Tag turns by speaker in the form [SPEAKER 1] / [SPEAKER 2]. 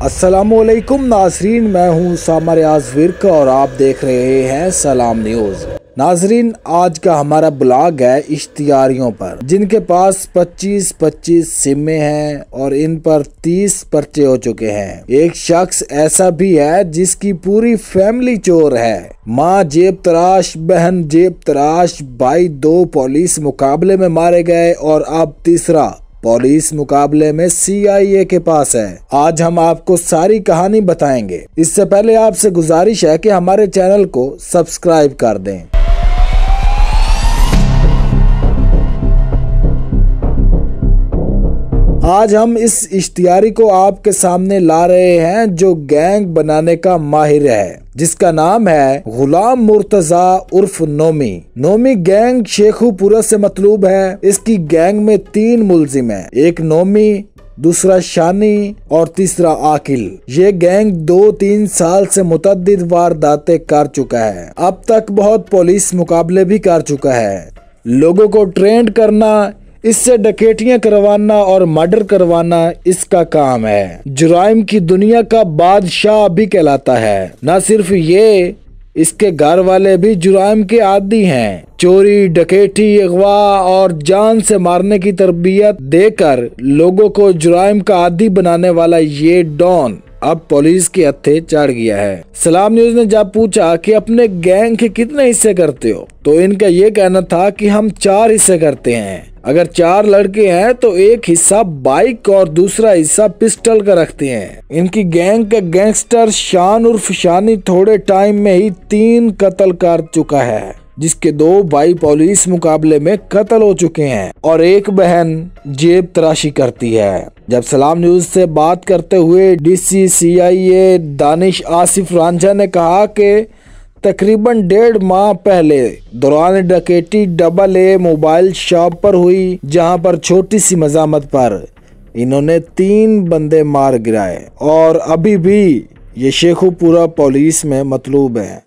[SPEAKER 1] अस्सलामुअलैकुम नाजरीन, मैं हूं सामर आजविर्क और आप देख रहे हैं सलाम न्यूज़। नाजरीन, आज का हमारा ब्लॉग है इश्तियारियों पर, जिनके पास 25-25 सिमें हैं और इन पर 30 पर्चे हो चुके हैं। एक शख्स ऐसा भी है जिसकी पूरी फैमिली चोर है। माँ जेब तराश, बहन जेब तराश, भाई 2 पुलिस मुकाबले में मारे गए और अब तीसरा पुलिस मुकाबले में CIA के पास है। आज हम आपको सारी कहानी बताएंगे। इससे पहले आपसे गुजारिश है कि हमारे चैनल को सब्सक्राइब कर दें। आज हम इस इश्तियारी को आपके सामने ला रहे हैं जो गैंग बनाने का माहिर है, जिसका नाम है गुलाम मुर्तजा उर्फ नोमी। नोमी गैंग शेखुपुरा से मतलूब है। इसकी गैंग में 3 मुलजिम हैं, एक नोमी, दूसरा शानी और तीसरा आकिल। ये गैंग 2-3 साल से मुतअद्दिद वारदातें कर चुका है। अब तक बहुत पुलिस मुकाबले भी कर चुका है। लोगों को ट्रेंड करना, इससे डकैतियां करवाना और मर्डर करवाना इसका काम है। जुराइम की दुनिया का बादशाह भी कहलाता है। न सिर्फ ये, इसके घर वाले भी जुराइम के आदी हैं। चोरी, डकैती, अगवा और जान से मारने की तरबियत देकर लोगों को जुराइम का आदी बनाने वाला ये डॉन अब पुलिस के हत्थे चढ़ गया है। सलाम न्यूज ने जब पूछा कि अपने गैंग के कितने हिस्से करते हो, तो इनका ये कहना था कि हम 4 हिस्से करते हैं। अगर 4 लड़के हैं तो एक हिस्सा बाइक और दूसरा हिस्सा पिस्टल का रखते हैं। इनकी गैंग का गैंगस्टर शान उर्फ शानी थोड़े टाइम में ही 3 कत्ल कर चुका है, जिसके 2 भाई पुलिस मुकाबले में कत्ल हो चुके हैं और एक बहन जेब तराशी करती है। जब सलाम न्यूज से बात करते हुए DC CIA दानिश आसिफ रांझा ने कहा कि तकरीबन 1.5 माह पहले दौरान डकैती AA मोबाइल शॉप पर हुई, जहां पर छोटी सी मजामत पर इन्होंने 3 बंदे मार गिराए और अभी भी ये शेखुपुरा पुलिस में मतलूब है।